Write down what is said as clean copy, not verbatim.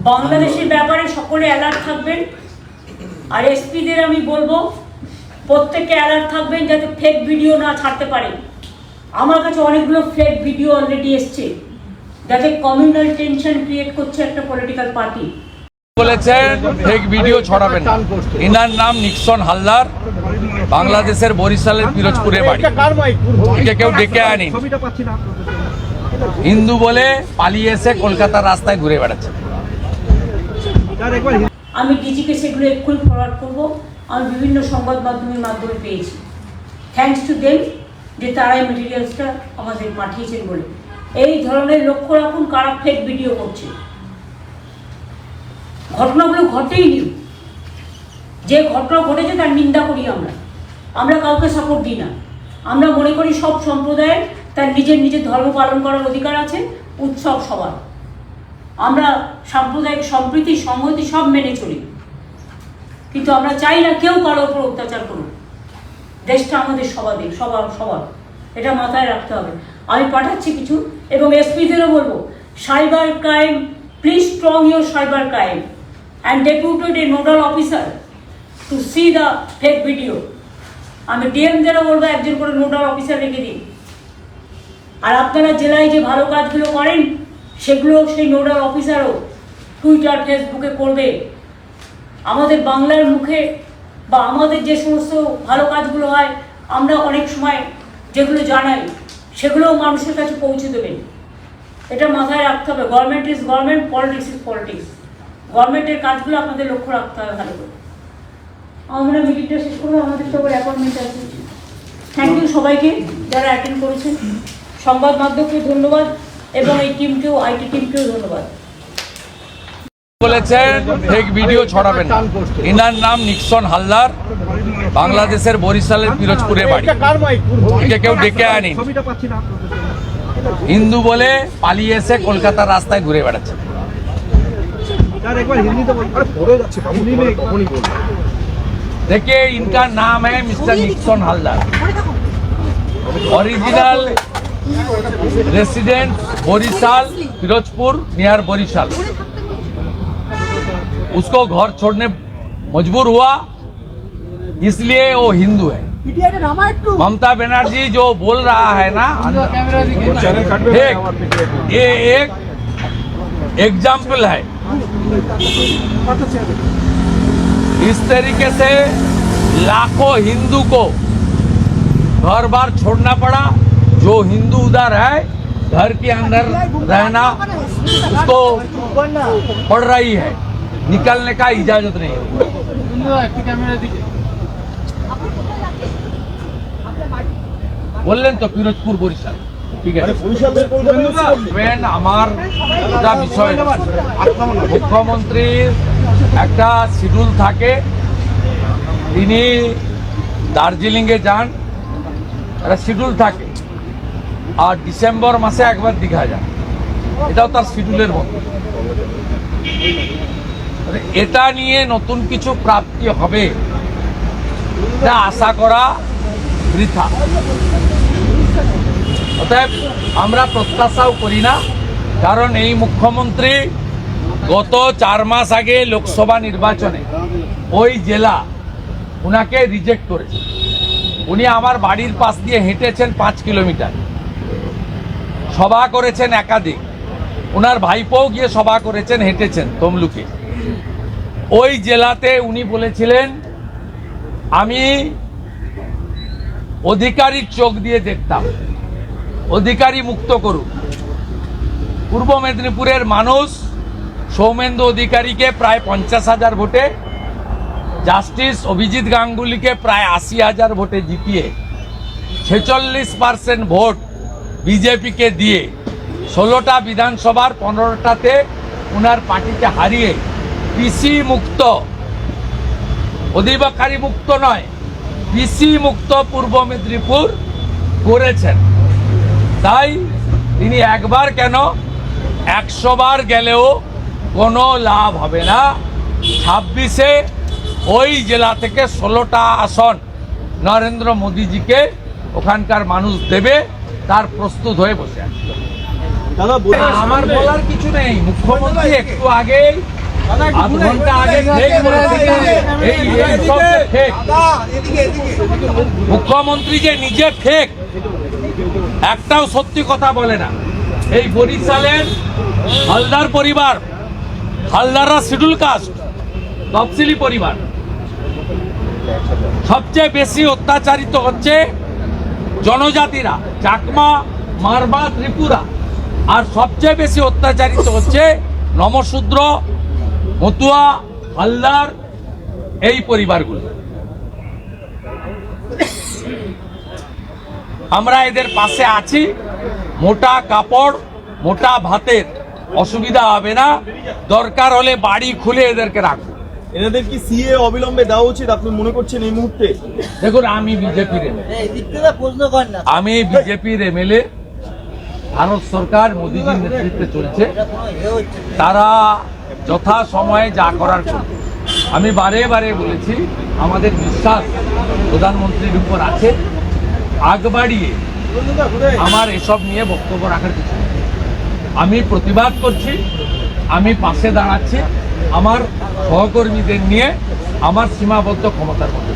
বাংলাদেশের ব্যাপারে সকলে অ্যালার্ট থাকবেন। আর এসপিদের আমি বলবো প্রত্যেকে অ্যালার্ট থাকবেন যাতে ফেক ভিডিও না ছাড়তে পারে। আমার কাছে অনেকগুলো ফেক ভিডিও অলরেডি এসছে যাতে কমিউনাল টেনশন ক্রিয়েট করছে একটা পলিটিক্যাল পার্টি। বলেছেন ফেক ভিডিও ছড়াবেন না। ইনার নাম নিক্সন হালদার, বাংলাদেশের বরিশালের পিরোজপুরে বাড়ি। একে কেউ ডেকে আনি, হিন্দু বলে পালিয়ে এসে কলকাতার রাস্তায় ঘুরে বেড়াচ্ছে। আমি ডিজিকে সেগুলো এক্ষুনি ফরওয়ার্ড করবো। আমি বিভিন্ন সংবাদ মাধ্যমের মাধ্যমে পেয়েছি। থ্যাঙ্কস টু দেম যে তারাই মেটেরিয়ালসটা আমাদের পাঠিয়েছেন বলে। এই ধরনের লক্ষ্য রাখুন কারা ফেক ভিডিও করছে। ঘটনাগুলো ঘটেইনি, যে ঘটনা ঘটেছে তার নিন্দা করি আমরা কাউকে সাপোর্ট দিই না। আমরা মনে করি সব সম্প্রদায়ের তার নিজের ধর্ম পালন করার অধিকার আছে, উৎসব সবার। আমরা সাম্প্রদায়িক সম্প্রীতি সংহতি সব মেনে চলি, কিন্তু আমরা চাই না কেউ কারোর উপর অত্যাচার করুক। দেশটা আমাদের সবার, এটা মাথায় রাখতে হবে। আমি পাঠাচ্ছি কিছু, এবং এসপিদেরও বলবো cyber crime, please strong your cyber crime and deputed a nodal officer to see the fake video. আমি ডিএমদেরও বলবো একজন করে নোডাল অফিসার রেখে দিন। আর আপনারা জেলায় যে ভালো কাজগুলো করেন সেগুলো সেই নোডাল অফিসারও টুইটার ফেসবুকে করবে। আমাদের বাংলার মুখে বা আমাদের যে সমস্ত ভালো কাজগুলো হয় আমরা অনেক সময় যেগুলো জানাই সেগুলোও মানুষের কাছে পৌঁছে দেবেন। এটা মাথায় রাখতে হবে। Government is government, politics is politics. গভর্নমেন্টের কাজগুলো আপনাদের লক্ষ্য রাখতে হবে ভালো করে। আমরা মিটিংটা শেষ করবো, আমাদের সবার অ্যাপয়েন্টমেন্ট আছে। থ্যাংক ইউ সবাইকে যারা অ্যাটেন্ড করেছেন। সংবাদ মাধ্যমকে ধন্যবাদ এবং এই টিমকেও, আইটি টিমকেও ধন্যবাদ। বলেছেন ফেক ভিডিও ছড়াবেন না। ইনার নাম নিক্সন হালদার, বাংলাদেশের বরিশালের পিরোজপুরে বাড়ি। একে কেউ ডেকে আনি, হিন্দু বলে পালিয়ে এসে কলকাতার রাস্তায় ঘুরে বেড়াচ্ছে। देखिए, इनका नाम है mister Nixon Haldar, original resident Barishal, Firozpur near Barishal. उसको घर छोड़ने मजबूर हुआ, इसलिए वो हिंदू है। ममता बनर्जी जो बोल रहा है ना, ये एक एग्जाम्पल है। इस तरीके से लाखों हिंदू को घर बार छोड़ना पड़ा। जो हिंदू उधर है घर के अंदर रहना उसको पड़ रही है, निकलने का इजाजत नहीं है। বললেন তো পিরোজপুর বরিশাল, ঠিক আছে। আমার একটা বিষয়, মুখ্যমন্ত্রীর একটা শিডিউল থাকে, তিনি দার্জিলিংয়ে যান, একটা শিডিউল থাকে, আর ডিসেম্বর মাসে একবার দীঘা যান, এটাও তার শিডিউলের মতো। এটা নিয়ে নতুন কিছু প্রাপ্তি হবে এটা আশা করা বৃথা। অতএব আমরা প্রত্যাশাও করি না, কারণ এই মুখ্যমন্ত্রী গত 4 মাস আগে লোকসভা নির্বাচনে ওই জেলা উনাকে রিজেক্ট করেছে। উনি আমার বাড়ির পাশ দিয়ে হেঁটেছেন 5 কিলোমিটার, সভা করেছেন একাধিক, ওনার ভাইপোও গিয়ে সভা করেছেন, হেঁটেছেন তমলুকে। ওই জেলাতে উনি বলেছিলেন আমি অধিকারীর চোখ দিয়ে দেখতাম, অধিকারী মুক্ত করুন। পূর্ব মেদিনীপুরের মানুষ সৌমেন্দু অধিকারীকে প্রায় 50,000 ভোটে, জাস্টিস অভিজিৎ গাঙ্গুলিকে প্রায় 80,000 ভোটে জিতিয়ে 46% ভোট বিজেপিকে দিয়ে 16টা বিধানসভার 15টাতে উনার পার্টিকে হারিয়ে পিসি মুক্ত, অধিকারী মুক্ত নয়, পিসি মুক্ত পূর্ব মেদিনীপুর করেছেন। তাই তিনি একবার কেন 100 বার গেলেও কোনো লাভ হবে না। 26-এ ওই জেলা থেকে 16টা আসন নরেন্দ্র মোদীজিকে ওখানকার মানুষ দেবে, তার প্রস্তুত হয়ে বসে আছে। আমার বলার কিছু নেই। মুখ্যমন্ত্রী একটু আগে আধ ঘন্টা আগে ফেক বলেছে। এই সব ফেক। মুখ্যমন্ত্রী যে নিজে ফেক, একটাও সত্যি কথা বলে না। এই বরিশালের হালদার পরিবার, হালদাররা শিডিউল কাস্ট, তফসিলি পরিবার, সবচেয়ে বেশি অত্যাচারিত হচ্ছে জনজাতিরা, চাকমা, মারবা, ত্রিপুরা, আর সবচেয়ে বেশি অত্যাচারিত হচ্ছে নমশূদ্র, মতুয়া, হালদার, এই পরিবারগুলো। আমরা এদের পাশে আছি। মোটা কাপড়, মোটা ভাতের অসুবিধা হবে না, দরকার হলে বাড়ি খুলে এদেরকে রাখবো। এনাদের কি সিএ অবিলম্বে দেওয়া উচিত আপনি মনে করছেন এই মুহূর্তে? দেখুন, আমি বিজেপির আমি বিজেপির এমএলএ। ভারত সরকার মোদীজির নেতৃত্বে চলছে, তারা যথা সময়ে যা করার করবে। আমি বারে বারে বলেছি, আমাদের বিশ্বাস প্রধানমন্ত্রীর উপর আছে। আগ বাড়িয়ে আমার এসব নিয়ে বক্তব্য রাখার কিছু নেই। আমি প্রতিবাদ করছি, আমি পাশে দাঁড়াচ্ছি আমার সহকর্মীদের নিয়ে আমার সীমাবদ্ধ ক্ষমতার মধ্যে।